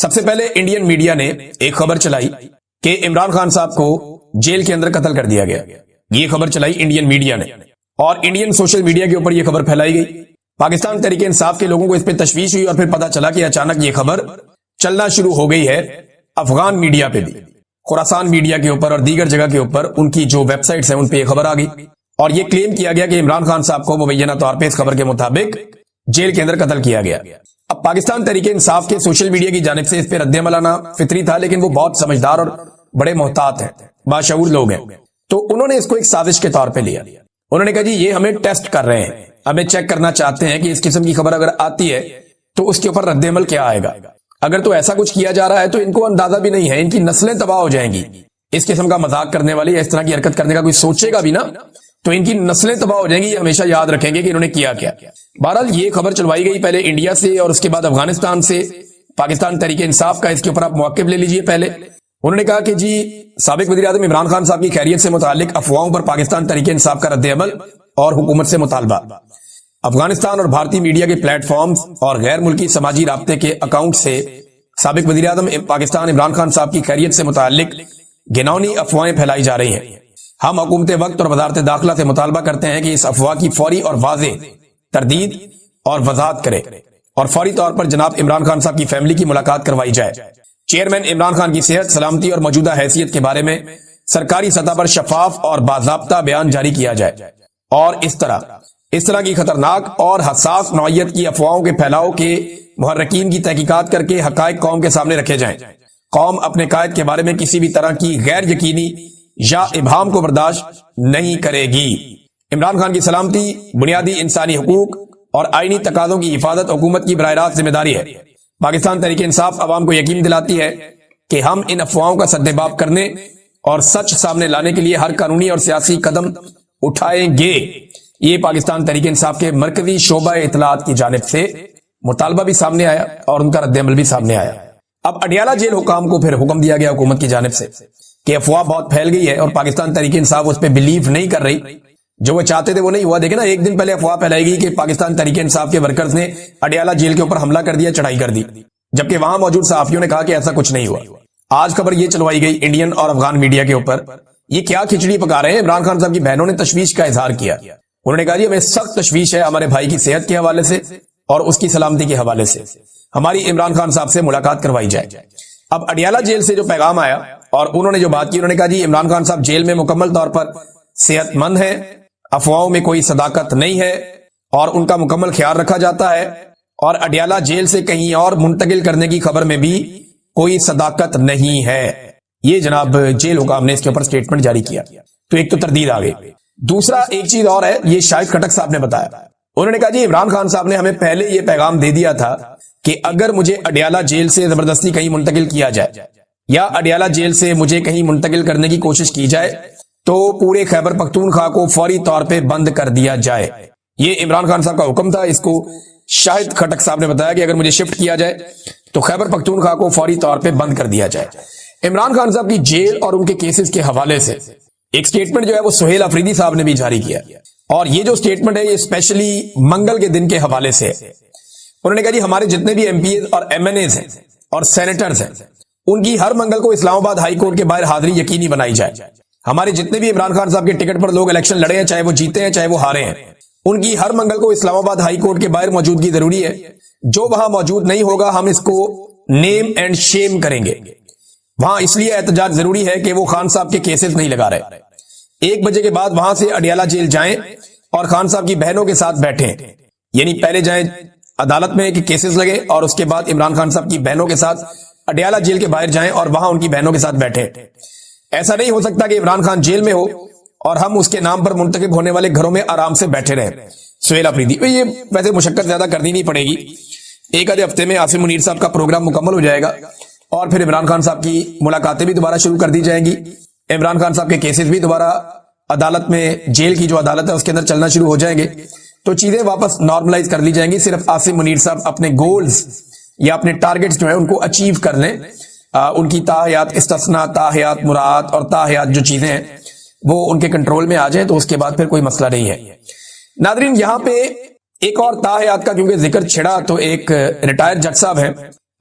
سب سے پہلے Indian media نے ایک خبر چلائی کہ عمران خان صاحب کو جیل کے اندر قتل کر دیا گیا. یہ خبر چلائی انڈین میڈیا نے اور انڈین سوشل میڈیا کے اوپر یہ خبر پھیلائی گئی. پاکستان تحریک انصاف کے لوگوں کو اس پہ تشویش ہوئی اور پھر پتا چلا کہ اچانک یہ خبر چلنا شروع ہو گئی ہے افغان میڈیا پہ بھی. خراسان میڈیا کے اوپر اور دیگر جگہ کے اوپر ان کی جو ویب سائٹس ہیں ان پہ یہ خبر آ گئی اور یہ کلیم کیا گیا کہ عمران خان صاحب کو مبینہ طور پہ اس خبر کے مطابق جیل کے اندر قتل کیا گیا. اب پاکستان تحریک انصاف کے سوشل میڈیا کی جانب سے اس پہ رد عمل آنا فطری تھا، لیکن وہ بہت سمجھدار اور بڑے محتاط ہیں، باشعور لوگ ہیں، تو انہوں نے اس کو ایک سازش کے طور پہ لیا. انہوں نے کہا جی یہ ہمیں ٹیسٹ کر رہے ہیں، ہمیں چیک کرنا چاہتے ہیں کہ اس قسم کی خبر اگر آتی ہے تو اس کے اوپر رد عمل کیا آئے گا. اگر تو ایسا کچھ کیا جا رہا ہے تو ان کو اندازہ بھی نہیں ہے، ان کی نسلیں تباہ ہو جائیں گی. اس قسم کا مذاق کرنے والی یا اس طرح کی حرکت کرنے کا کوئی سوچے گا بھی نا تو ان کی نسلیں تباہ ہو جائیں گی. یہ ہمیشہ یاد رکھیں گے کہ انہوں نے کیا کیا. بہرحال یہ خبر چلوائی گئی پہلے انڈیا سے اور اس کے بعد افغانستان سے. پاکستان تحریک انصاف کا اس کے اوپر آپ موقف لے لیجئے. پہلے انہوں نے کہا کہ جی سابق وزیر اعظم عمران خان صاحب کی خیریت سے متعلق افواہوں پر پاکستان تحریک انصاف کا رد عمل اور حکومت سے مطالبہ. افغانستان اور بھارتی میڈیا کے پلیٹ فارمز اور غیر ملکی سماجی رابطے کے اکاؤنٹ سے سابق وزیر اعظم پاکستان عمران خان صاحب کی خیریت سے متعلق گھناؤنی افواہیں پھیلائی جا رہی ہیں. ہم حکومت وقت اور وزارت داخلہ سے مطالبہ کرتے ہیں کہ اس افواہ کی فوری اور واضح تردید اور وضاحت کرے اور فوری طور پر جناب عمران خان صاحب کی فیملی کی ملاقات کروائی جائے. چیئرمین عمران خان کی صحت، سلامتی اور موجودہ حیثیت کے بارے میں سرکاری سطح پر شفاف اور باضابطہ بیان جاری کیا جائے اور اس طرح کی خطرناک اور حساس نوعیت کی افواہوں کے پھیلاؤ کے محرکین کی تحقیقات کر کے حقائق قوم کے سامنے رکھے جائیں. قوم اپنے قائد کے بارے میں کسی بھی طرح کی غیر یقینی یا ابہام کو برداشت نہیں کرے گی. عمران خان کی سلامتی، بنیادی انسانی حقوق اور آئینی تقاضوں کی حفاظت حکومت کی براہ راست ذمہ داری ہے. پاکستان تحریک انصاف عوام کو یقین دلاتی ہے کہ ہم ان افواہوں کا سدباب کرنے اور سچ سامنے لانے کے لیے ہر قانونی اور سیاسی قدم اٹھائیں گے. یہ پاکستان تحریک انصاف کے مرکزی شعبہ اطلاعات کی جانب سے مطالبہ بھی سامنے آیا اور ان کا رد عمل بھی سامنے آیا. اب اڈیالہ جیل حکام کو پھر حکم دیا گیا حکومت کی جانب سے کہ افواہ بہت پھیل گئی ہے اور پاکستان تحریک انصاف اس پہ بلیو نہیں کر رہی. جو وہ چاہتے تھے وہ نہیں ہوا. دیکھیں نا، ایک دن پہلے افواہ پھیلائی گئی کہ پاکستان تحریک انصاف کے ورکرز نے اڈیالہ جیل کے اوپر حملہ کر دیا، چڑھائی کر دی، جبکہ وہاں موجود صحافیوں نے کہا کہ ایسا کچھ نہیں ہوا. آج خبر یہ چلوائی گئی انڈین اور افغان میڈیا کے اوپر. یہ کیا کھچڑی پکا رہے ہیں؟ عمران خان صاحب کی بہنوں نے تشویش کا اظہار کیا. انہوں نے کہا جی ہمیں سخت تشویش ہے ہمارے بھائی کی صحت کے حوالے سے اور اس کی سلامتی کے حوالے سے. ہماری عمران خان صاحب سے ملاقات کروائی جائے. اب اڈیالہ جیل سے جو پیغام آیا اور انہوں نے جو بات کی، انہوں نے کہا جی عمران خان صاحب جیل میں مکمل طور پر صحت مند ہیں، افواہوں میں کوئی صداقت نہیں ہے اور ان کا مکمل خیال رکھا جاتا ہے اور اڈیالہ جیل سے کہیں اور منتقل کرنے کی خبر میں بھی کوئی صداقت نہیں ہے. یہ جناب جیل حکام نے اس کے اوپر سٹیٹمنٹ جاری کیا. تو ایک تو تردید آ گئی. دوسرا ایک چیز اور ہے، یہ شاہد خٹک صاحب نے بتایا. انہوں نے کہا جی عمران خان صاحب نے ہمیں پہلے یہ پیغام دے دیا تھا کہ اگر مجھے اڈیالہ جیل سے زبردستی کہیں منتقل کیا جائے یا اڈیالہ جیل سے مجھے کہیں منتقل کرنے کی کوشش کی جائے تو پورے خیبر پختونخوا کو فوری طور پہ بند کر دیا جائے. یہ عمران خان صاحب کا حکم تھا. اس کو شاہد خٹک صاحب نے بتایا کہ اگر مجھے شفٹ کیا جائے تو خیبر پختونخوا کو فوری طور پہ بند کر دیا جائے. عمران خان صاحب کی جیل اور ان کے کیسز کے حوالے سے ایک سٹیٹمنٹ جو ہے وہ سہیل افریدی صاحب نے بھی جاری کیا اور یہ جو سٹیٹمنٹ ہے یہ اسپیشلی منگل کے دن کے حوالے سے. انہوں نے کہا جی ہمارے جتنے بھی ایم پی ایز اور ایم این ایز ہیں اور سینیٹرز ہیں ان کی ہر منگل کو اسلام آباد ہائی کورٹ کے باہر حاضری یقینی بنائی جائے. ہمارے جتنے بھی عمران خان صاحب کے ٹکٹ پر لوگ الیکشن لڑے ہیں، چاہے وہ جیتے ہیں چاہے وہ ہارے ہیں، ان کی ہر منگل کو اسلام آباد ہائی کورٹ کے باہر موجودگی ضروری ہے. جو وہاں موجود نہیں ہوگا ہم اس کو نیم اینڈ شیم کریں گے. وہاں اس لیے احتجاج ضروری ہے کہ وہ خان صاحب کے کیسز نہیں لگا رہے. 1 بجے کے بعد وہاں سے اڈیالہ جیل جائیں اور خان صاحب کی بہنوں کے ساتھ بیٹھیں. یعنی پہلے جائیں عدالت میں کہ کیسز لگے اور اس کے بعد عمران خان صاحب کی بہنوں کے ساتھ اڈیالہ جیل کے باہر جائیں اور وہاں ان کی بہنوں کے ساتھ بیٹھیں. ایسا نہیں ہو سکتا کہ عمران خان جیل میں ہو اور ہم اس کے نام پر منتخب ہونے والے گھروں میں آرام سے بیٹھے رہیں. سہیل افریدی. یہ ویسے مشقت زیادہ کرنی نہیں پڑے گی. 1 آدھے ہفتے میں عاصم منیر صاحب کا پروگرام مکمل ہو جائے گا اور پھر عمران خان صاحب کی ملاقاتیں بھی دوبارہ شروع کر دی جائیں گی. عمران خان صاحب کے کیسز بھی دوبارہ عدالت میں، جیل کی جو عدالت ہے اس کے اندر چلنا شروع ہو جائیں گے تو چیزیں واپس نارملائز کر لی جائیں گی. صرف عاصم منیر صاحب اپنے گولز یا اپنے ٹارگٹس جو ہیں ان کو اچیو کر لیں. ان کی تاحیات استثناء، تاحیات مراعات اور تاحیات جو چیزیں ہیں وہ ان کے کنٹرول میں آ جائیں تو اس کے بعد پھر کوئی مسئلہ نہیں ہے. ناظرین یہاں پہ ایک اور تاحیات کا کیونکہ ذکر چھڑا تو ایک ریٹائر جج صاحب ہیں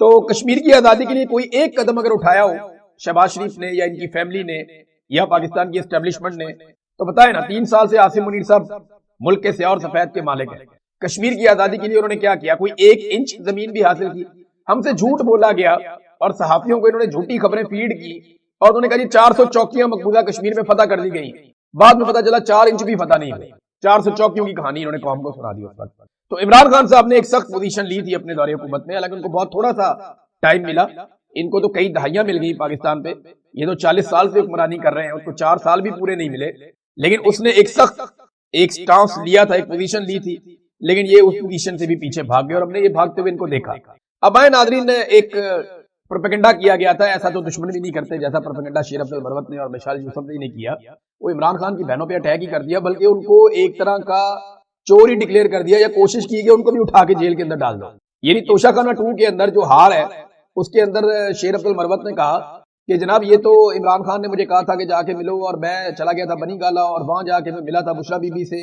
تو کشمیر کی آزادی کے لیے کوئی ایک قدم اگر اٹھایا ہو شہباز شریف نے یا ان کی فیملی نے یا پاکستان کی اسٹیبلشمنٹ نے تو بتائیں نا، 3 سال سے عاصم منیر صاحب ملک کے سیاہ اور سفید کے مالک ہیں. کشمیر کی آزادی کے لیے انہوں نے کیا کیا؟ کوئی 1 انچ زمین بھی حاصل کی؟ ہم سے جھوٹ بولا گیا اور صحافیوں کو انہوں نے جھوٹی خبریں فیڈ کی اور انہوں نے کہا جی 400 چوکیاں مقبوضہ کشمیر میں فتح کر دی گئی. بعد میں پتا چلا 4 انچ بھی فتح نہیں ہوئی. 400 چوکیوں کی کہانی انہوں نے قوم کو سنا دی اس وقت. تو عمران خان صاحب نے ایک سخت پوزیشن لی تھی اپنے دور حکومت میں، حالانکہ ان کو بہت تھوڑا سا ٹائم ملا. ان کو تو کئی دہائیاں مل گئی پاکستان پہ، یہ تو 40 سال سے حکمرانی کر رہے ہیں، اس کو 4 سال بھی پورے نہیں ملے. لیکن اس نے ایک سخت سٹانس لیا تھا، ایک پوزیشن لی تھی، لیکن یہ اس پوزیشن سے بھی پیچھے بھاگ گئے اور ہم نے یہ بھاگتے ہوئے ان کو دیکھا. اب آئے ناظرین، ایک پروپیگنڈا کیا گیا تھا، ایسا تو دشمن بھی نہیں کرتے جیسا پروپیگنڈا شیر عبد المروت نے اور مشال یوسف نے کیا. وہ عمران خان کی بہنوں پہ اٹیک ہی کر دیا، بلکہ ان کو ایک طرح کا چور ہی ڈکلیئر کر دیا، یا کوشش کی کہ ان کو بھی اٹھا کے جیل کے اندر ڈال دو. یعنی توشہ خانہ 2 کے اندر جو ہار ہے اس کے اندر شیر عبد المروت نے کہا کہ جناب یہ تو عمران خان نے مجھے کہا تھا کہ جا کے ملو، اور میں چلا گیا تھا بنی گالا اور وہاں جا کے میں ملا تھا بشرا بی بی سے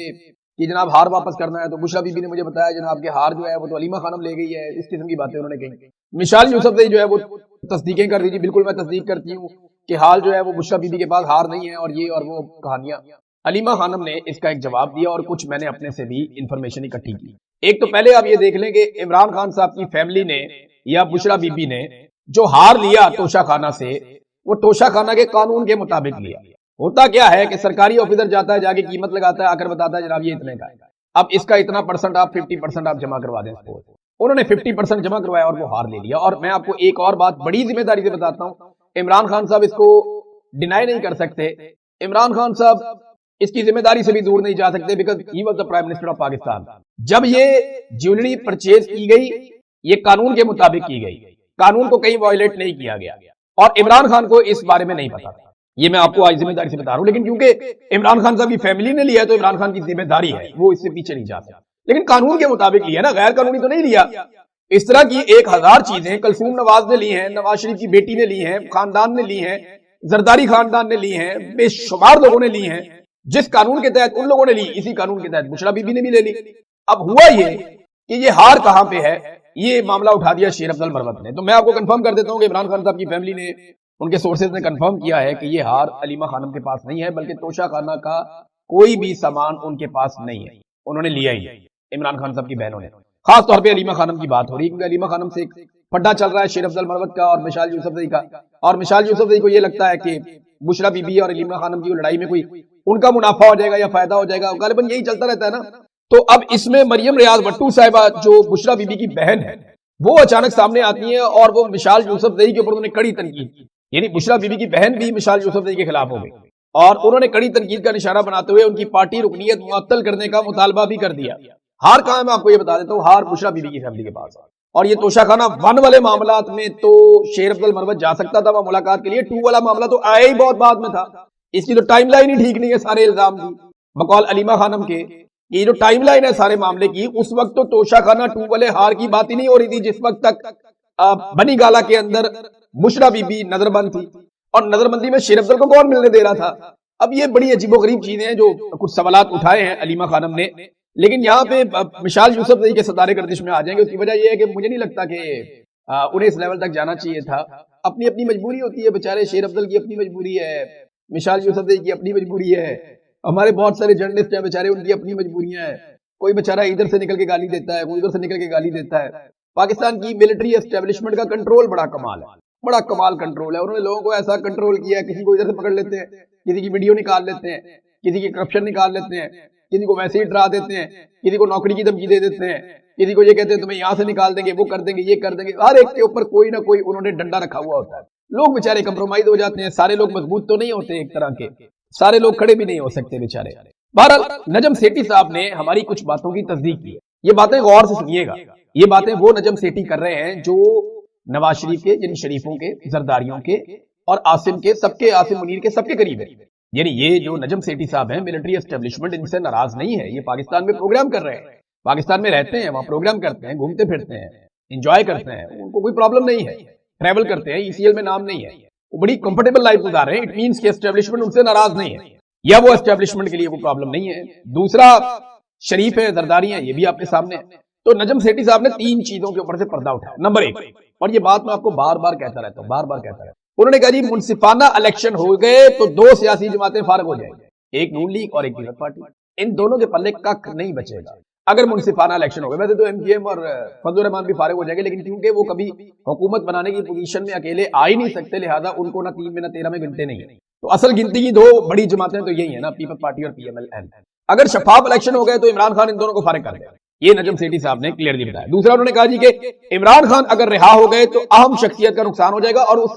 کہ جناب ہار واپس کرنا ہے. تو بشرا بی بی نے مجھے بتایا جناب کہ ہار جو ہے وہ تو علیمہ خانم لے گئی ہے. اس قسم کی باتیں انہوں نے کہی. مشال یوسف نے جو ہے وہ تصدیقیں کر دی جی بالکل میں تصدیق کرتی ہوں کہ حال جو ہے وہ بشرا بی بی کے پاس ہار نہیں ہے اور یہ اور وہ کہانیاں. علیمہ خانم نے اس کا ایک جواب دیا اور کچھ میں نے اپنے سے بھی انفارمیشن اکٹھی کی. ایک تو پہلے آپ یہ دیکھ لیں کہ عمران خان صاحب کی فیملی نے یا بشرا بی بی نے جو ہار لیا توشہ خانہ سے، وہ توشہ خانہ کے قانون کے مطابق لیا. ہوتا کیا ہے کہ سرکاری آفیسر جاتا ہے، جا کے قیمت لگاتا ہے، آ کر بتاتا ہے جناب یہ اتنے کا ہے، اب اس کا اتنا پرسنٹ آپ 50% آپ جمع کروا دیں. انہوں نے 50% جمع کروایا اور وہ ہار لے لیا. اور میں آپ کو ایک اور بات بڑی ذمہ داری سے بتاتا ہوں، عمران خان صاحب اس کو ڈینائی نہیں کر سکتے. عمران خان صاحب اس کی ذمہ داری سے بھی دور نہیں جا سکتے، because he was the prime minister of Pakistan. جب یہ جیولری پرچیز کی گئی یہ قانون کے مطابق کی گئی، قانون کو کہیں وائلیٹ نہیں کیا گیا، اور عمران خان کو اس بارے میں نہیں پتا تھا. یہ میں آپ کو آج ذمہ داری سے بتا رہا ہوں، لیکن کیونکہ عمران خان صاحب کی فیملی نے لیا ہے تو عمران خان کی ذمہ داری ہے، وہ اس سے پیچھے نہیں جا سکتا. لیکن قانون کے مطابق لیا نا، غیر قانونی تو نہیں لیا. اس طرح کی 1000 چیزیں کلثوم نواز نے لی ہیں، نواز شریف کی بیٹی نے لی ہیں، خاندان نے لی ہیں، زرداری خاندان نے لی ہیں، بے شمار لوگوں نے لی ہیں. جس قانون کے تحت ان لوگوں نے لی، اسی قانون کے تحت بشرا بی بی نے بھی لے لی. اب ہوا یہ کہ یہ ہار کہاں پہ ہے، یہ معاملہ اٹھا دیا شیر عبد المروت نے. تو میں آپ کو کنفرم کر دیتا ہوں کہ عمران خان صاحب کی فیملی نے، ان کے سورسز نے کنفرم کیا ہے کہ یہ ہار علیمہ خانم کے پاس نہیں ہے، بلکہ توشہ خانہ کا کوئی بھی سامان ان کے پاس نہیں ہے. انہوں نے لیا ہی عمران خان صاحب کی بہنوں نے. خاص طور پہ علیمہ خانم کی بات ہو رہی ہے کیونکہ علیمہ خانم سے ایک پھڈا چل رہا ہے شیر عبد المروت کا اور مشال یوسفزئی کا. اور مشال یوسفزئی کو یہ لگتا ہے کہ بشرا بی بی اور علیمہ خانم کی لڑائی میں کوئی ان کا منافع ہو جائے گا یا فائدہ ہو جائے گا، غالباً یہی چلتا رہتا ہے نا. تو اب اس میں مریم ریاض بٹو صاحبہ جو بشرا بی بی کی بہن ہے وہ اچانک سامنے آتی ہیں اور وہ مشال یوسفزئی کے اوپر انہوں نے کڑی تنقید کی. یعنی بشرا بی بی کی بہن بھی مشال یوسفزئی کے خلاف ہو گئی اور انہوں نے کڑی تنقید کا نشانہ بناتے ہوئے ان کی پارٹی رکنیت معطل کرنے کا مطالبہ بھی کر دیا. ہار کہاں ہے میں آپ کو یہ بتا دیتا ہوں، ہار بشرا بی بی کی فیملی کے پاس. اور یہ توشہ خانہ 1 والے معاملات میں تو شیر عبد المروت جا سکتا تھا وہاں ملاقات کے لیے، 2 والا معاملہ تو آیا ہی بہت بعد میں تھا. اس کی تو ٹائم لائن ہی ٹھیک نہیں ہے. سارے الزام کی بقول علیمہ خانم کے یہ جو ٹائم لائن ہے سارے معاملے کی، اس وقت تو توشہ خانہ 2 والے ہار کی بات ہی نہیں ہو رہی تھی جس وقت تک بنی گالا کے اندر بشرا بی بی نظر بند تھی اور نظر بندی میں شیر عبدل کو کون ملنے دے رہا تھا. اب یہ بڑی عجیب و غریب چیزیں ہیں جو کچھ سوالات اٹھائے ہیں علیمہ خانم نے، لیکن یہاں پہ مشال یوسفزئی کے ستارے گردش میں آ جائیں گے. اس کی وجہ یہ ہے کہ مجھے نہیں لگتا کہ انہیں اس لیول تک جانا چاہیے تھا. اپنی اپنی مجبوری ہوتی ہے، بیچارے شیر عبدل کی اپنی مجبوری ہے، مشال یوسفزئی کی اپنی مجبوری ہے، ہمارے بہت سارے جرنلسٹ ہیں بیچارے ان کی اپنی مجبوریاں ہیں. کوئی بیچارہ ادھر سے نکل کے گالی دیتا ہے، کوئی ادھر سے نکل کے گالی دیتا ہے. پاکستان کی ملٹری اسٹیبلشمنٹ کا کنٹرول بڑا کمال ہے، بڑا کمال کنٹرول ہے. انہوں نے لوگوں کو ایسا کنٹرول کیا ہے، کسی کو ادھر سے پکڑ لیتے ہیں، کسی کی ویڈیو نکال لیتے ہیں، کسی کی کرپشن نکال لیتے ہیں، کسی کو ویسے ہی ڈرا دیتے ہیں، کسی کو نوکری کی دھمکی دے دیتے ہیں، کسی کو یہ کہتے ہیں تمہیں یہاں سے نکال دیں گے، وہ کر دیں گے، یہ کر دیں گے. ہر ایک کے اوپر کوئی نہ کوئی انہوں نے ڈنڈا رکھا ہوا ہوتا ہے. لوگ بیچارے کمپرومائز ہو جاتے ہیں. سارے لوگ مضبوط تو نہیں ہوتے، ایک طرح کے سارے لوگ کھڑے بھی نہیں ہو سکتے بیچارے. بہرحال نجم سیٹھی صاحب نے ہماری کچھ باتوں کی تصدیق کی ہے. یہ باتیں غور سے سنیے گا. یہ باتیں وہ نجم سیٹھی کر رہے ہیں جو نواز شریف کے، یعنی شریفوں کے، زرداریوں کے اور عاصم کے، سب کے، عاصم منیر کے سب کے قریب ہے. یعنی یہ جو نجم سیٹھی صاحب ہیں ملٹری اسٹیبلشمنٹ ان سے ناراض نہیں ہے. یہ پاکستان میں پروگرام کر رہے ہیں، پاکستان میں رہتے ہیں، وہاں پروگرام کرتے ہیں، گھومتے پھرتے ہیں، انجوائے کرتے ہیں، ان کو کوئی پرابلم نہیں ہے. ٹریول کرتے ہیں، ECL میں نام نہیں ہے، وہ بڑی کمفرٹیبل لائف گزار رہے ہیں. اٹ مینس کہ اسٹیبلشمنٹ ان سے ناراض نہیں ہے یا وہ اسٹیبلشمنٹ کے لیے کوئی پرابلم نہیں ہے. دوسرا شریف ہے، زرداری ہیں، یہ بھی آپ کے سامنے ہے. تو نجم سیٹھی صاحب نے 3 چیزوں کے اوپر سے پردہ اٹھایا. نمبر 1، اور یہ بات میں آپ کو بار بار کہتا رہتا ہوں، بار بار کہتا رہتا ہوں. انہوں نے کہا جی منصفانہ الیکشن ہو گئے تو 2 سیاسی جماعتیں فارغ ہو جائیں گی، ایک نون لیگ اور ایک پیپلز پارٹی. ان دونوں کے پلے کک نہیں بچے گا اگر منصفانہ الیکشن ہو گئے. ویسے تو ایم کیو ایم اور فضل الرحمان بھی فارغ ہو جائیں گے، لیکن کیونکہ وہ کبھی حکومت بنانے کی پوزیشن میں اکیلے آ ہی نہیں سکتے، لہٰذا ان کو نہ 3 میں نہ 13 میں گنتے نہیں ہیں. تو اصل گنتی کی 2 بڑی جماعتیں تو یہی ہیں نا، پیپلز پارٹی اور پی ایم ایل این. اگر شفاف الیکشن ہو گئے تو عمران خان ان دونوں کو فارغ کر دے. یہ نجم سیٹھی صاحب نے کلیئرلی بتایا. دوسرا انہوں نے کہا جی کہ عمران خان اگر رہا ہو گئے تو اہم شخصیت کا نقصان ہو جائے گا، اور اس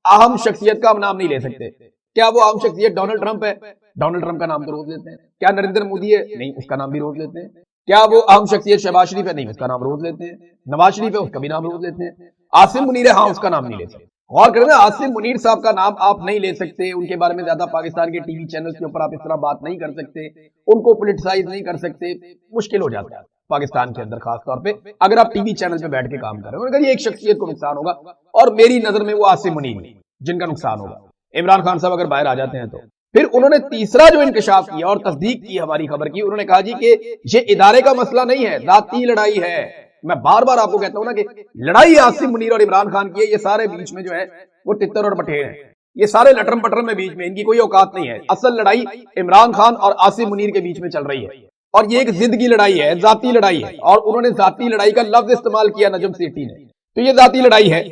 اہم شخصیت کا ہم نام نہیں لے سکتے. کیا وہ اہم شخصیت ڈونلڈ ٹرمپ ہے؟ ڈونلڈ ٹرمپ کا نام تو روز لیتے ہیں. کیا نریندر مودی ہے؟ نہیں، اس کا نام بھی روز لیتے ہیں. کیا وہ اہم شخصیت شہباز شریف ہے؟ نہیں، اس کا نام روز لیتے ہیں. نواز شریف ہے، اس کا بھی نام روز لیتے ہیں. عاصم منیر ہے، ہاں اس کا نام نہیں لے سکتے. غور کریں نا، عاصم منیر صاحب کا نام آپ نہیں لے سکتے، ان کے بارے میں زیادہ پاکستان کے ٹی وی چینلز کے اوپر آپ اس طرح بات نہیں کر سکتے، ان کو پولیٹیسائز نہیں کر سکتے. مشکل ہو جاتا ہے پاکستان کے اندر، خاص طور پہ اگر آپ ٹی وی چینل پہ بیٹھ کے کام کر رہے ہیں. انہوں نے کہا یہ ایک شخصیت کو نقصان ہوگا، اور میری نظر میں وہ عاصم منیر ہیں جن کا نقصان ہوگا. عمران خان صاحب اگر باہر آ جاتے ہیں تو پھر انہوں نے تیسرا جو انکشاف کیا اور تصدیق کی ہماری خبر کی، انہوں نے کہا جی کہ یہ ادارے کا مسئلہ نہیں ہے، ذاتی لڑائی ہے. میں بار بار آپ کو کہتا ہوں نا کہ لڑائی عاصم منیر اور عمران خان کی ہے. یہ سارے بیچ میں جو ہے وہ تتر اور بٹھیر ہیں، یہ سارے لٹرم پٹرم میں بیچ میں، ان کی کوئی اوقات نہیں ہے. اصل لڑائی عمران خان اور عاصم منیر کے بیچ میں چل رہی ہے، اور یہ ایک ضد کی لڑائی ہے، ذاتی لڑائی ہے. اور انہوں نے ذاتی لڑائی کا لفظ استعمال کیا نجم سیٹھی نے. تو یہ ذاتی لڑائی ہے،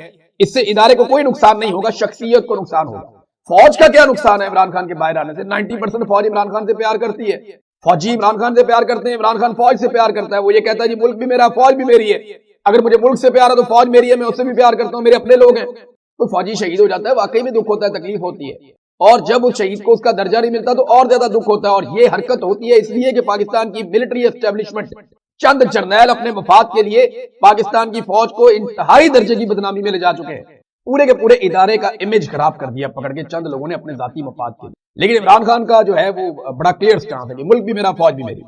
اس سے ادارے کو کوئی نقصان نہیں ہوگا، شخصیت کو نقصان ہوگا. فوج کا کیا نقصان ہے عمران خان کے باہر آنے سے؟ 90% فوج عمران خان سے پیار کرتی ہے، فوجی عمران خان سے پیار کرتے ہیں. عمران خان فوج سے پیار کرتا ہے. وہ یہ کہتا ہے جی ملک بھی میرا، فوج بھی میری ہے. اگر مجھے ملک سے پیار ہے تو فوج میری ہے، میں اس سے بھی پیار کرتا ہوں، میرے اپنے لوگ ہیں. تو فوجی شہید ہو جاتا ہے، واقعی میں دکھ ہوتا ہے، تکلیف ہوتی ہے. اور جب اس شہید کو اس کا درجہ نہیں ملتا تو اور زیادہ دکھ ہوتا ہے. اور یہ حرکت ہوتی ہے اس لیے کہ پاکستان کی ملٹری اسٹیبلشمنٹ، چند جرنیل اپنے مفاد کے لیے پاکستان کی فوج کو انتہائی درجے کی بدنامی میں لے جا چکے ہیں. پورے کے پورے ادارے کا امیج خراب کر دیا پکڑ کے چند لوگوں نے اپنے ذاتی مفاد کے لیے. لیکن عمران خان کا جو ہے وہ بڑا کلیئر سٹانس ہے کہ ملک بھی میرا، فوج بھی میری.